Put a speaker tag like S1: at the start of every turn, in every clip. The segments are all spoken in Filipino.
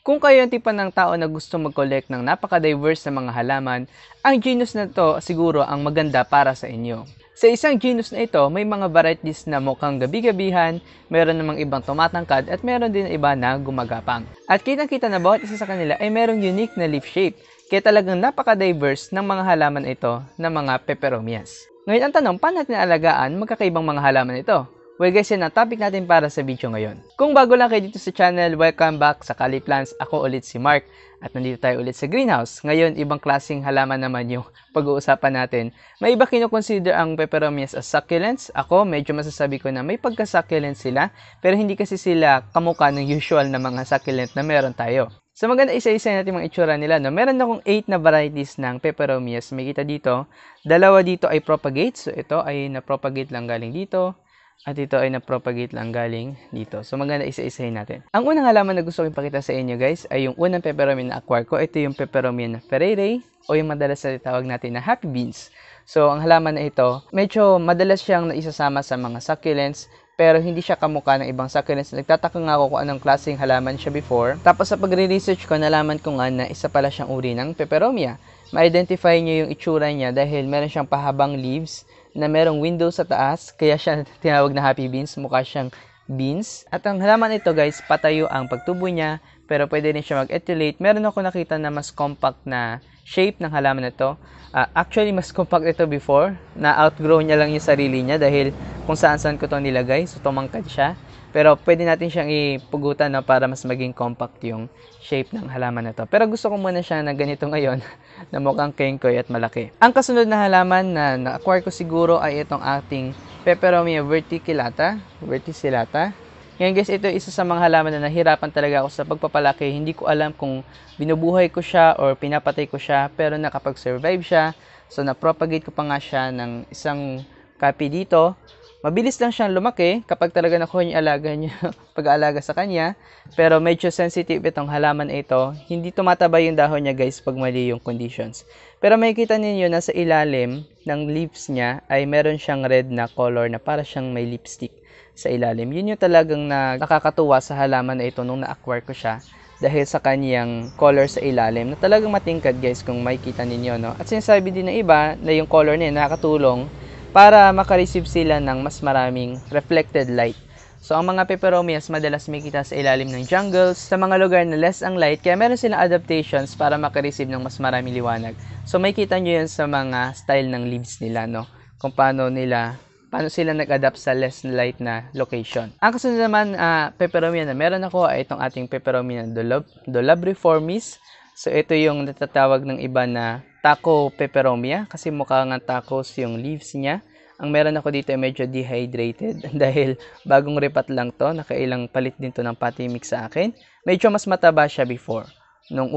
S1: Kung kayo ang tipo ng tao na gusto mag-collect ng napaka-diverse na mga halaman, ang genus na to siguro ang maganda para sa inyo. Sa isang genus na ito, may mga varieties na mukhang gabi-gabihan, meron namang ibang tumatangkad at meron din iba na gumagapang. At kitang-kita na bawat isa sa kanila ay merong unique na leaf shape, kaya talagang napaka-diverse ng mga halaman ito na mga peperomias. Ngayon ang tanong, paano natin alagaan magkakaibang mga halaman ito? Well guys, yan ang topic natin para sa video ngayon. Kung bago lang kayo dito sa channel, welcome back sa Kali Plants. Ako ulit si Mark at nandito tayo ulit sa greenhouse. Ngayon, ibang klaseng halaman naman yung pag-uusapan natin. May iba kinukonsider ang peperomias as succulents. Ako, medyo masasabi ko na may pagka-succulent sila, pero hindi kasi sila kamukha ng usual na mga succulent na meron tayo. So maganda isa-isa natin mga itsura nila. No? Meron akong 8 na varieties ng peperomias. May kita dito. Dalawa dito ay propagate. So ito ay na-propagate lang galing dito. At ito ay na-propagate lang galing dito. So maganda isa-isahin natin. Ang unang halaman na gusto ko ipakita sa inyo guys ay yung unang peperomia na acquire ko. Ito yung peperomia na Ferrerae o yung madalas na tawag natin na happy beans. So ang halaman na ito, medyo madalas siyang naisasama sa mga succulents pero hindi siya kamukha ng ibang succulents. Nagtataka nga ako kung anong klaseng halaman siya before. Tapos sa pagre-research ko, nalaman ko nga na isa pala siyang uri ng peperomia. Ma-identify niyo yung itsura niya dahil meron siyang pahabang leaves na merong window sa taas, kaya siya tinawag na happy beans, mukha siyang beans. At ang halaman ito guys, patayo ang pagtubo niya, pero pwede rin siya mag-ethylate. Meron ako nakita na mas compact na shape ng halaman na ito. Actually, mas compact ito before, na-outgrow niya lang yung sarili niya dahil kung saan-saan ko ito nilagay, so tumangkad siya. Pero pwede natin siyang ipugutan no, para mas maging compact yung shape ng halaman na to. Pero gusto ko muna siya na ganito ngayon na mukhang kengkoy at malaki. Ang kasunod na halaman na na-acquire ko siguro ay itong ating Peperomia verticillata. Ngayon guys, ito isa sa mga halaman na nahirapan talaga ako sa pagpapalaki. Hindi ko alam kung binubuhay ko siya or pinapatay ko siya, pero nakapag-survive siya. So na-propagate ko pa nga siya ng isang copy dito. Mabilis lang siyang lumaki kapag talaga nakuha niya alaga niya, pag-aalaga sa kanya. Pero medyo sensitive itong halaman ito. Hindi tumataba yung dahon niya guys pag mali yung conditions. Pero makikita ninyo na sa ilalim ng leaves niya ay meron siyang red na color na para siyang may lipstick sa ilalim. Yun yung talagang nakakatuwa sa halaman na ito nung na-acquire ko siya. Dahil sa kanyang color sa ilalim na talagang matingkad guys kung makikita ninyo. No? At sinasabi din ng iba na yung color niya nakakatulong para makareceive sila ng mas maraming reflected light. So, ang mga peperomias madalas makita sa ilalim ng jungles, sa mga lugar na less ang light, kaya meron silang adaptations para makareceive ng mas maraming liwanag. So, makikita nyo yun sa mga style ng leaves nila, no? Kung paano sila nag-adapt sa less light na location. Ang kasunod naman, peperomia na meron ako ay itong ating peperomia dolabriformis. So, ito yung natatawag ng iba na taco peperomia kasi mukha nga tacos yung leaves niya. Ang meron ako dito ay medyo dehydrated dahil bagong repat lang to. Nakailang palit din to ng potting mix sa akin. Medyo mas mataba siya before. Nung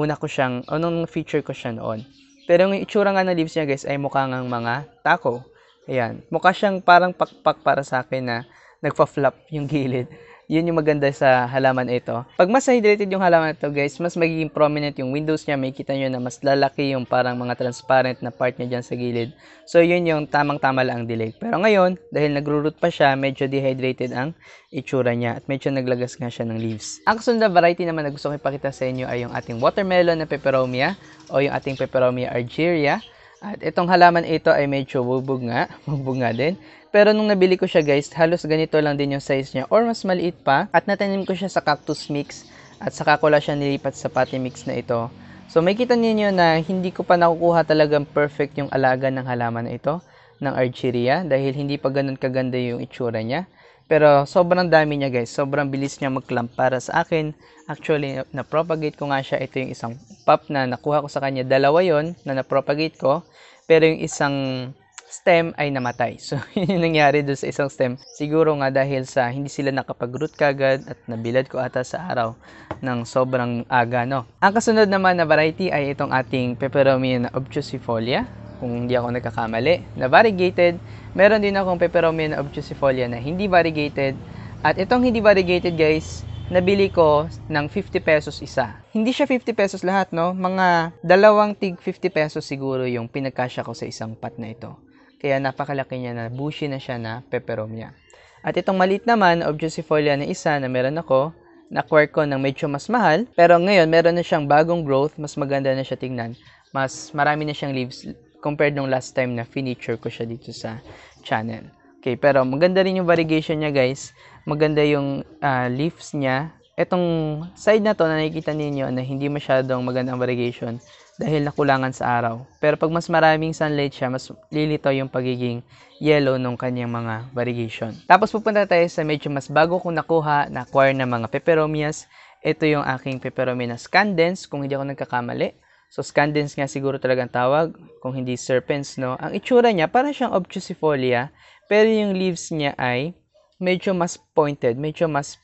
S1: feature ko siya noon. Pero yung itsura nga ng leaves niya guys ay mukha nga mga taco. Ayan. Mukha siyang parang pakpak para sa akin na nagpa-flop yung gilid. Yun yung maganda sa halaman ito. Pag mas hydrated yung halaman ito guys, mas magiging prominent yung windows niya. May kita nyo na mas lalaki yung parang mga transparent na part niya dyan sa gilid. So yun yung tamang-tama lang ang dilig. Pero ngayon, dahil nagro-root pa siya, medyo dehydrated ang itsura niya. At medyo naglagas nga siya ng leaves. Ang kasunod na variety naman na gusto ko ipakita sa inyo ay yung ating watermelon na peperomia o yung ating peperomia argyria. At itong halaman ito ay medyo bubog nga din. Pero nung nabili ko siya guys, halos ganito lang din yung size niya or mas maliit pa. At natanim ko siya sa cactus mix at saka ko lang siya nilipat sa potting mix na ito. So makikita niyo na hindi ko pa nakukuha talagang perfect yung alaga ng halaman na ito ng argyria dahil hindi pa ganun kaganda yung itsura niya. Pero sobrang dami niya guys, sobrang bilis niya mag-clump para sa akin. Actually, na-propagate ko nga siya. Ito yung isang pop na nakuha ko sa kanya. Dalawa yon na na-propagate ko. Pero yung isang stem ay namatay. So, yun yung nangyari doon sa isang stem. Siguro nga dahil sa hindi sila nakapag-root kagad at nabilad ko ata sa araw ng sobrang aga, no? Ang kasunod naman na variety ay itong ating peperomia na obtusifolia. Kung hindi ako nagkakamali, na variegated. Meron din akong peperomia na obtusifolia na hindi variegated. At itong hindi variegated guys, nabili ko ng 50 pesos isa. Hindi siya 50 pesos lahat, no? Mga dalawang tig 50 pesos siguro yung pinagkasya ko sa isang pot na ito. Kaya napakalaki niya na bushy na siya na peperomia. At itong maliit naman, obtusifolia na isa na meron ako, na-acquire ko ng medyo mas mahal. Pero ngayon, meron na siyang bagong growth. Mas maganda na siya tingnan. Mas marami na siyang leaves compared nung last time na finiture ko siya dito sa channel. Okay, pero maganda rin yung variegation niya guys. Maganda yung leaves niya. Etong side na to na nakikita ninyo na hindi masyadong magandang variegation dahil nakulangan sa araw. Pero pag mas maraming sunlight siya, mas lilitaw yung pagiging yellow ng kanyang mga variegation. Tapos pupunta tayo sa medyo mas bago kong nakuha, na-acquire na mga peperomias. Ito yung aking peperomia na scandens, kung hindi ako nagkakamali. So scandens nga siguro talagang tawag, kung hindi serpens, no? Ang itsura niya, parang siyang obtusifolia, pero yung leaves niya ay medyo mas pointed, medyo mas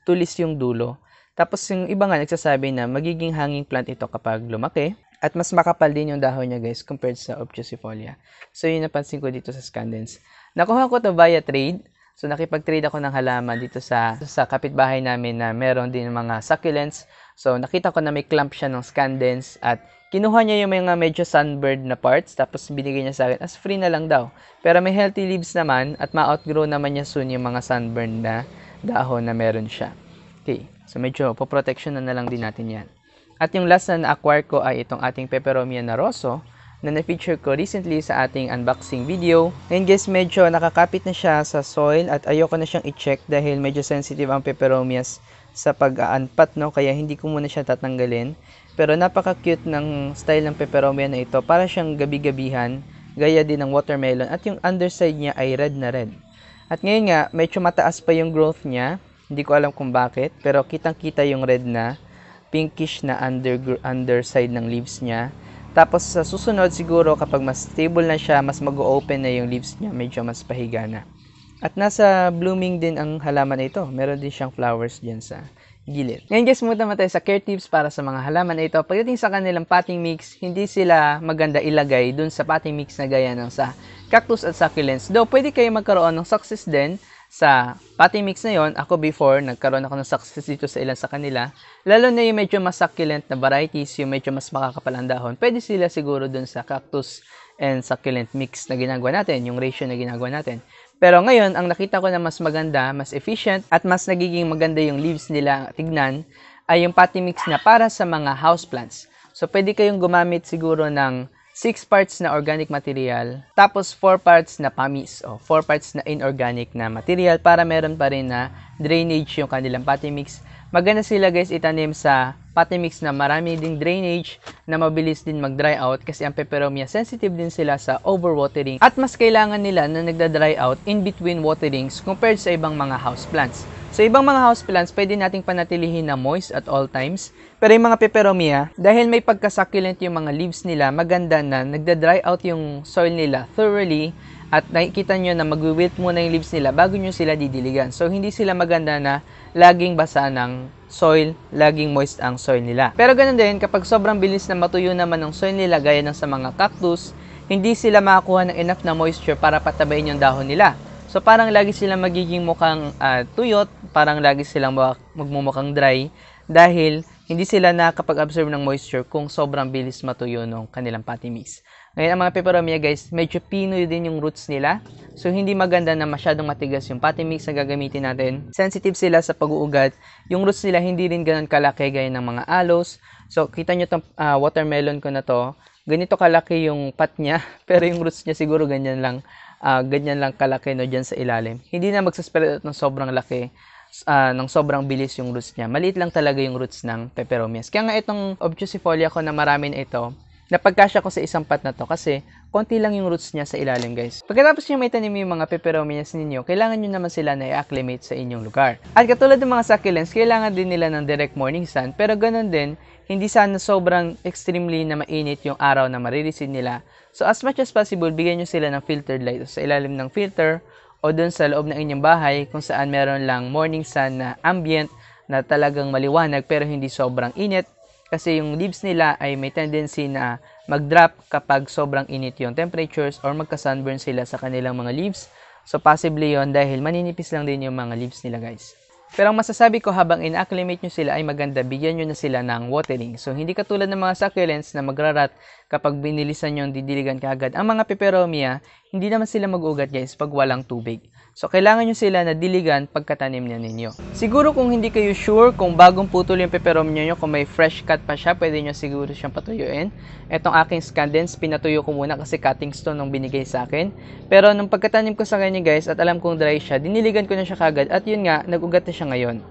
S1: tulis yung dulo. Tapos yung iba nga nagsasabi na magiging hanging plant ito kapag lumaki. At mas makapal din yung dahon niya guys compared sa obtusifolia. So yun napansin ko dito sa scandens. Nakuha ko to via trade. So nakipag-trade ako ng halaman dito sa kapitbahay namin na meron din mga succulents. So nakita ko na may clump siya ng scandens at kinuha niya yung mga medyo sunburned na parts tapos binigay niya sa akin as free na lang daw. Pero may healthy leaves naman at ma-outgrow naman niya soon yung mga sunburned na dahon na meron siya. Okay, so medyo poprotection na lang din natin yan. At yung last na na-acquire ko ay itong ating peperomia na rosso na na-feature ko recently sa ating unboxing video. Ngayon guys, medyo nakakapit na siya sa soil at ayoko na siyang i-check dahil medyo sensitive ang peperomias sa pag-aanpat, no? Kaya hindi ko muna siya tatanggalin. Pero napaka-cute ng style ng peperomia na ito. Para siyang gabi-gabihan, gaya din ng watermelon at yung underside niya ay red na red. At ngayon nga, medyo mataas pa yung growth niya. Hindi ko alam kung bakit, pero kitang-kita yung red na, pinkish na underside ng leaves niya. Tapos sa susunod siguro kapag mas stable na siya, mas mag-open na yung leaves niya, medyo mas pahiga na. At nasa blooming din ang halaman na ito. Meron din siyang flowers dyan sa gilid. Ngayon guys, muna naman tayo sa care tips para sa mga halaman na ito. Pagdating sa kanilang potting mix, hindi sila maganda ilagay dun sa potting mix na gaya ng sa cactus at succulents. Though pwede kayo magkaroon ng success din sa potting mix na yon. Ako before, nagkaroon ako ng success dito sa ilan sa kanila. Lalo na yung medyo mas succulent na varieties, yung medyo mas makakapal ang dahon. Pwede sila siguro dun sa cactus and succulent mix na ginagawa natin, yung ratio na ginagawa natin. Pero ngayon, ang nakita ko na mas maganda, mas efficient, at mas nagiging maganda yung leaves nila tignan, ay yung potting mix na para sa mga houseplants. So, pwede kayong gumamit siguro ng 6 parts na organic material, tapos 4 parts na pamis, o 4 parts na inorganic na material para meron pa rin na drainage yung kanilang potting mix. Maganda sila guys itanim sa potting mix na marami ding drainage na mabilis din mag-dry out kasi ang peperomia sensitive din sila sa overwatering at mas kailangan nila na nagda-dry out in between waterings compared sa ibang mga houseplants. Sa ibang mga houseplants, pwede nating panatilihin na moist at all times. Pero yung mga peperomia, dahil may pagka-succulent yung mga leaves nila, maganda na nagda-dry out yung soil nila thoroughly at nakikita nyo na mag-wilt muna yung leaves nila bago nyo sila didiligan. So, hindi sila maganda na laging basa ng soil, laging moist ang soil nila. Pero ganun din, kapag sobrang bilis na matuyo naman ng soil nila gaya ng sa mga cactus, hindi sila makakuha ng enough na moisture para patabayin yung dahon nila. So, parang lagi silang magiging mukhang tuyot, parang lagi silang magmumukhang dry dahil hindi sila nakapag-absorb ng moisture kung sobrang bilis matuyo ng kanilang potting mix. Ngayon, ang mga peperomia guys, medyo pinoy din yung roots nila. So, hindi maganda na masyadong matigas yung potting mix na gagamitin natin. Sensitive sila sa pag-uugat. Yung roots nila hindi rin ganun kalaki gaya ng mga aloes. So, kita nyo itong watermelon ko na to. Ganito kalaki yung pot niya, pero yung roots niya siguro ganyan lang kalaki no, dyan sa ilalim. Hindi na magsaspread out ng sobrang laki, ng sobrang bilis yung roots niya. Maliit lang talaga yung roots ng peperomias. Kaya nga itong obtusifolia ko na marami na ito, napagkasya ko sa isang pot na to kasi konti lang yung roots niya sa ilalim guys. Pagkatapos nyo may tanim yung mga peperomias ninyo, kailangan nyo naman sila na i-acclimate sa inyong lugar. At katulad ng mga succulents, kailangan din nila ng direct morning sun, pero ganun din, hindi sana sobrang extremely na mainit yung araw na marireceive nila. So as much as possible, bigyan nyo sila ng filtered light sa ilalim ng filter o dun sa loob ng inyong bahay kung saan meron lang morning sun na ambient na talagang maliwanag pero hindi sobrang init. Kasi yung leaves nila ay may tendency na mag-drop kapag sobrang init yung temperatures or magka-sunburn sila sa kanilang mga leaves. So possibly yon dahil maninipis lang din yung mga leaves nila guys. Pero ang masasabi ko habang in-acclimate nyo sila ay maganda bigyan nyo na sila ng watering. So hindi katulad ng mga succulents na magrarat kapag binilisan nyo didiligan kaagad. Ang mga peperomia, hindi naman sila mag-ugat guys pag walang tubig. So, kailangan nyo sila na diligan pagkatanim niya ninyo. Siguro kung hindi kayo sure kung bagong putol yung peperomia nyo, kung may fresh cut pa siya, pwede nyo siguro siyang patuyuin. Etong aking scandence, pinatuyo ko muna kasi cutting stone nung binigay sa akin. Pero nung pagkatanim ko sa kanya guys, at alam kong dry siya, diniligan ko na siya kagad. At yun nga, nag-ugat na siya ngayon.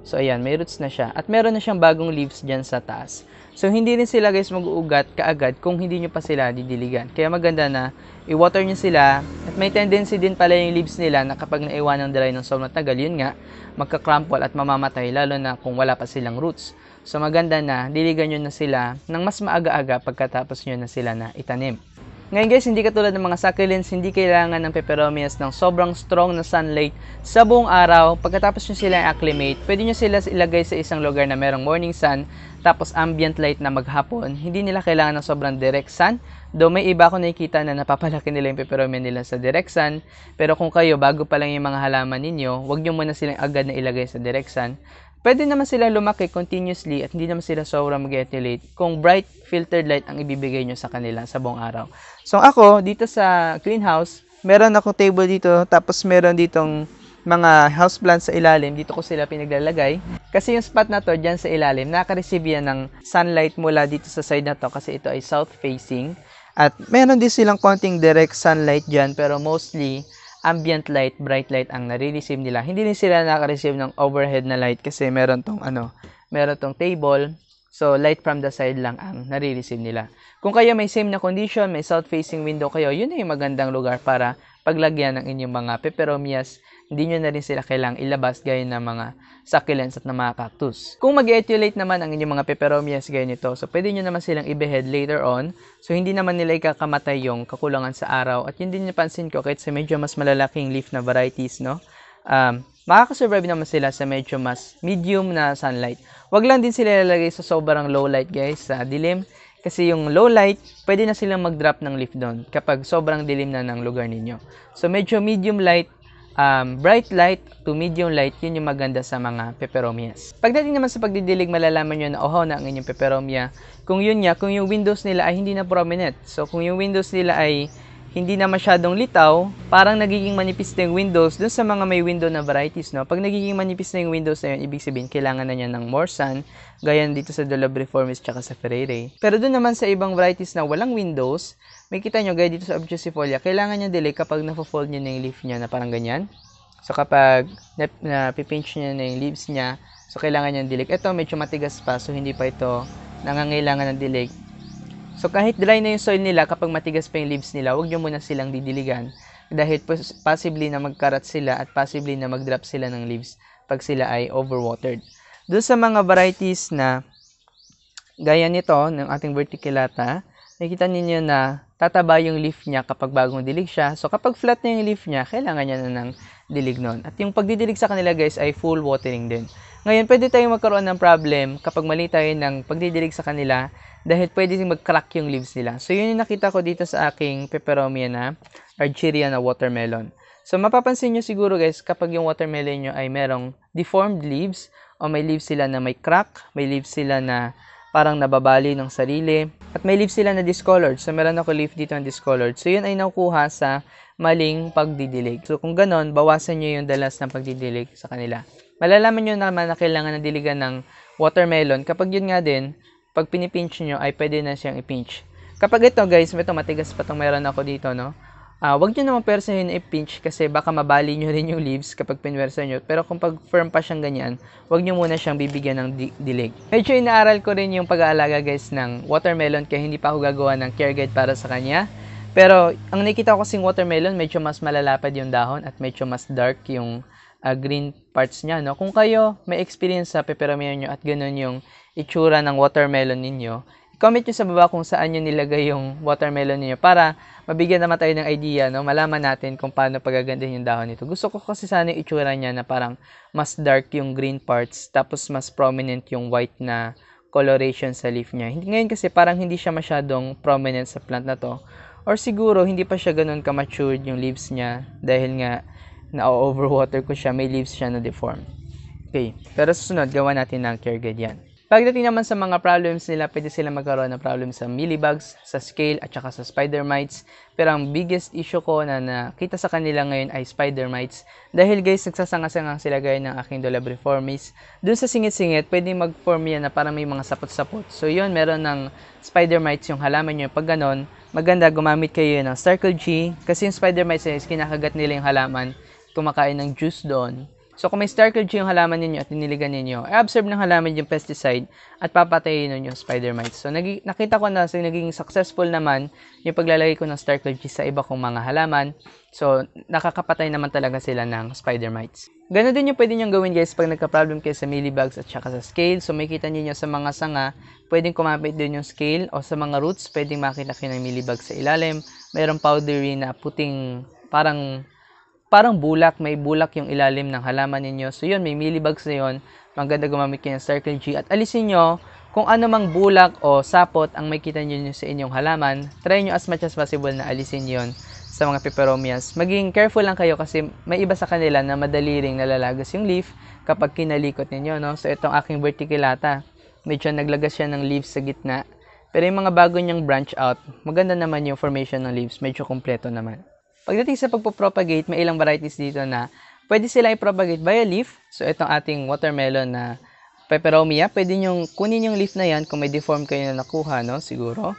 S1: So, ayan, may roots na siya. At meron na siyang bagong leaves dyan sa taas. So, hindi rin sila guys mag-uugat kaagad kung hindi nyo pa sila didiligan. Kaya maganda na i-water nyo sila. At may tendency din pala yung leaves nila na kapag naiwan ng dry ng sobrang tagal, yun nga, magka-crumple at mamamatay lalo na kung wala pa silang roots. So, maganda na diligan nyo na sila ng mas maaga-aga pagkatapos nyo na sila na itanim. Ngayon guys, hindi katulad ng mga succulents, hindi kailangan ng peperomias ng sobrang strong na sunlight sa buong araw. Pagkatapos nyo sila acclimate, pwede nyo sila ilagay sa isang lugar na merong morning sun, tapos ambient light na maghapon. Hindi nila kailangan ng sobrang direct sun. Though may iba ako nakikita na napapalaki nila yung peperomia nila sa direct sun. Pero kung kayo, bago pa lang yung mga halaman ninyo, huwag nyo muna silang agad na ilagay sa direct sun. Pwede naman sila lumaki continuously at hindi naman sila sobrang mag-etulate kung bright filtered light ang ibibigay nyo sa kanila sa buong araw. So ako, dito sa greenhouse, meron akong table dito, tapos meron ditong mga houseplants sa ilalim. Dito ko sila pinaglalagay. Kasi yung spot na to, dyan sa ilalim, naka-receive yan ng sunlight mula dito sa side na to kasi ito ay south facing. At meron din silang konting direct sunlight dyan, pero mostly ambient light, bright light ang nare-receive nila. Hindi din sila naka-receive ng overhead na light kasi meron tong table. So, light from the side lang ang nare-receive nila. Kung kayo may same na condition, may south-facing window kayo, yun ay magandang lugar para paglagyan ng inyong mga peperomias. Hindi nyo na rin sila kailangang ilabas gaya ng mga succulents at ng mga cactus. Kung mag-etulate naman ang inyong mga peperomias gaya nito, so pwede nyo naman silang i-behead later on. So, hindi naman nila ikakamatay yung kakulangan sa araw. At yun din napansin ko, kahit sa medyo mas malalaking leaf na varieties, no? Makakasurvive naman sila sa medyo mas medium na sunlight. Wag lang din sila ilalagay sa sobrang low light guys, sa dilim. Kasi yung low light, pwede na silang mag-drop ng leaf doon kapag sobrang dilim na ng lugar ninyo. So medyo medium light, bright light to medium light, yun yung maganda sa mga peperomias. Pagdating naman sa pagdidilig, malalaman nyo na oho na ang inyong peperomia. Kung yun nga, kung yung windows nila ay hindi na prominent. So kung yung windows nila ay hindi na masyadong litaw, parang nagiging manipis na yung windows dun sa mga may window na varieties, no? Pag nagiging manipis na yung windows na yun, ibig sabihin, kailangan na niya ng more sun, gaya dito sa Dolabriformis tsaka sa Ferrari. Pero dun naman sa ibang varieties na walang windows, may kita nyo, gaya dito sa Obtusifolia, kailangan niya delay kapag na-fold niya na yung leaf niya na parang ganyan. So kapag napipinch niya na yung leaves niya, so kailangan niya dilig. Ito medyo matigas pa, so hindi pa ito nangangailangan ng dilig. So kahit dry na yung soil nila, kapag matigas pa yung leaves nila, huwag nyo muna silang didiligan. Dahil possibly na magkarat sila at possibly na mag-drop sila ng leaves pag sila ay overwatered. Doon sa mga varieties na gaya nito, ng ating verticillata, nakikita ninyo na tataba yung leaf niya kapag bagong dilig siya. So kapag flat na yung leaf niya, kailangan niya na ng dilig nun. At yung pagdidilig sa kanila guys ay full watering din. Ngayon, pwede tayong magkaroon ng problem kapag mali tayo ng pagdidilig sa kanila dahil pwede mag-crack yung leaves nila. So, yun yung nakita ko dito sa aking peperomia na Argyria na watermelon. So, mapapansin nyo siguro guys, kapag yung watermelon nyo ay merong deformed leaves o may leaves sila na may crack, may leaves sila na parang nababali ng sarili, at may leaves sila na discolored. So, meron ako leaf dito na discolored. So, yun ay nakukuha sa maling pagdidilig. So, kung ganon, bawasan nyo yung dalas ng pagdidilig sa kanila. Malalaman nyo naman na kailangan na diligan ng watermelon kapag yun nga din, pag pinipinch nyo ay pwede na siyang ipinch. Kapag ito guys, ito matigas pa itong meron ako dito, no? Huwag nyo naman persahin ipinch kasi baka mabali nyo rin yung leaves kapag pinwersa nyo. Pero kung pag firm pa siyang ganyan, huwag nyo muna siyang bibigyan ng dilig. Medyo inaaral ko rin yung pag-aalaga guys ng watermelon kaya hindi pa ako gagawa ng care guide para sa kanya. Pero ang nakita ko kasing watermelon, medyo mas malalapad yung dahon at medyo mas dark yung green parts niya, no? Kung kayo may experience sa peperomia nyo at ganun yung itsura ng watermelon ninyo, comment nyo sa baba kung saan nyo nilagay yung watermelon ninyo para mabigyan naman tayo ng idea, no? Malaman natin kung paano pagagandahin yung dahon nito. Gusto ko kasi sana yung itsura niya na parang mas dark yung green parts tapos mas prominent yung white na coloration sa leaf niya. Ngayon kasi parang hindi siya masyadong prominent sa plant na to. Or siguro hindi pa siya ganun ka-matured yung leaves niya dahil nga na-overwater ko siya, may leaves siya na deform. Okay, pero susunod, gawa natin ng care guide yan. Pagdating naman sa mga problems nila, pwede sila magkaroon ng problem sa mealybugs, sa scale, at saka sa spider mites. Pero ang biggest issue ko na nakita sa kanila ngayon ay spider mites. Dahil guys, nagsasanga-sanga sila gaya ng aking Dolabriformis. Doon sa singit-singit, pwede mag-form yan na parang may mga sapot-sapot. So yun, meron ng spider mites yung halaman nyo. Pag ganon, maganda gumamit kayo ng Starkle G. Kasi yung spider mites is kinakagat nila yung halaman, kumakain ng juice doon. So, kung may Starkle G yung halaman ninyo at diniligan ninyo, i-absorb ng halaman yung pesticide at papatayin nun yung spider mites. So, nakita ko na naging successful naman yung paglalagay ko ng Starkle G sa iba kong mga halaman. So, nakakapatay naman talaga sila ng spider mites. Ganun din yung pwede nyo gawin guys pag nagka-problem kayo sa mealybugs at saka sa scale. So, makikita niyo sa mga sanga, pwedeng kumapit din yung scale o sa mga roots, pwedeng makita kayo ng mealybugs sa ilalim. Mayroong powdery na puting parang bulak, may bulak yung ilalim ng halaman ninyo. So yun, may mealybugs na yun. Maganda gumamit kayo ng Starkle G at alisin nyo kung ano mang bulak o sapot ang makita nyo sa inyong halaman. Try nyo as much as possible na alisin yon sa mga peperomias. Maging careful lang kayo kasi may iba sa kanila na madali ring nalalagas yung leaf kapag kinalikot ninyo. No? So itong aking verticillata, medyo naglagas siya ng leaves sa gitna. Pero yung mga bago niyang branch out, maganda naman yung formation ng leaves, medyo kompleto naman. Pagdating sa pagpo-propagate, may ilang varieties dito na pwede sila i-propagate via leaf. So, itong ating watermelon na peperomia, pwede nyo kunin yung leaf na yan kung may deform kayo na nakuha, no? Siguro.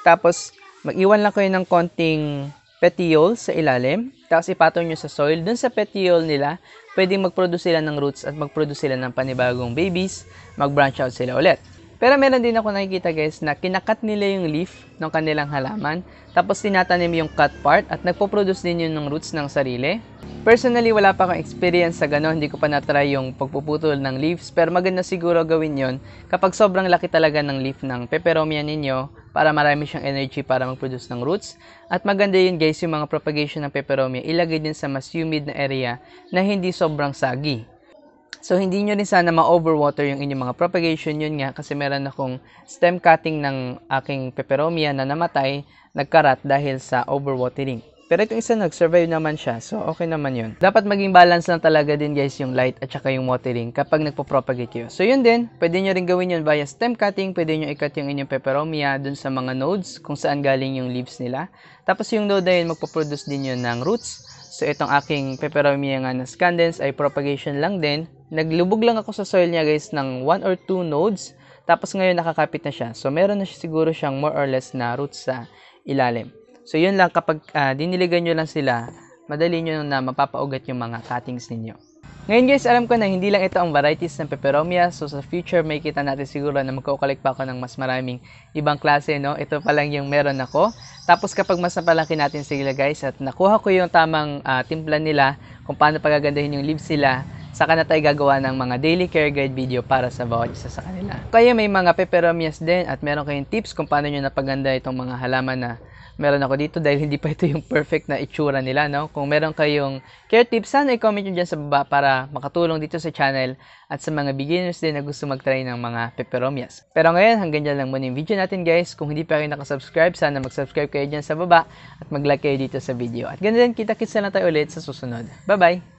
S1: Tapos, mag-iwan lang kayo ng konting petiole sa ilalim. Tapos, ipatong nyo sa soil. Dun sa petiole nila, pwedeng mag-produce sila ng roots at mag-produce sila ng panibagong babies. Mag-branch out sila ulit. Pero meron din ako nakikita guys na kinakat nila yung leaf ng kanilang halaman. Tapos tinatanim yung cut part at nagpo-produce din yun ng roots ng sarili. Personally, wala pa akong experience sa gano'n. Hindi ko pa na-try yung pagpuputol ng leaves. Pero maganda siguro gawin yon kapag sobrang laki talaga ng leaf ng peperomia ninyo para marami siyang energy para mag-produce ng roots. At maganda yun guys, yung mga propagation ng peperomia, ilagay din sa mas humid na area na hindi sobrang sagi. So, hindi nyo rin sana ma-overwater yung inyong mga propagation. Yun nga, kasi meron akong stem cutting ng aking peperomia na namatay, nagkarat dahil sa overwatering. Pero itong isa nag-survive naman siya, so okay naman yun. Dapat maging balance lang talaga din guys yung light at saka yung watering kapag nagpo-propagate kayo. So yun din, pwede nyo rin gawin yun via stem cutting. Pwede nyo i-cut yung inyong peperomia dun sa mga nodes kung saan galing yung leaves nila. Tapos yung node na yun, magpo-produce din yun ng roots. So itong aking peperomia nga na scandens ay propagation lang din. Naglubog lang ako sa soil niya guys ng 1 or 2 nodes. Tapos ngayon nakakapit na siya. So meron na siya siguro siyang more or less na roots sa ilalim. So yun lang, kapag diniligan nyo lang sila, madali nyo na mapapaugat yung mga cuttings ninyo. Ngayon guys, alam ko na hindi lang ito ang varieties ng peperomia. So sa future may kita natin siguro na magkukulik pa ako ng mas maraming ibang klase, no? Ito pa lang yung meron ako. Tapos kapag mas napalaki natin sila guys at nakuha ko yung tamang timpla nila kung paano pagagandahin yung leaves sila, saka na tayo gagawa ng mga daily care guide video para sa bawat isa sa kanila. Kaya may mga peperomias din at meron kayong tips kung paano nyo napaganda itong mga halaman na meron ako dito dahil hindi pa ito yung perfect na itsura nila, no? Kung meron kayong care tips, sana i-comment nyo dyan sa baba para makatulong dito sa channel at sa mga beginners din na gusto mag-try ng mga peperomias. Pero ngayon, hanggang dyan lang muna yung video natin guys. Kung hindi pa kayo nakasubscribe, sana mag-subscribe kayo dyan sa baba at mag-like kayo dito sa video. At ganun din, kita-kits na lang tayo ulit sa susunod. Bye-bye!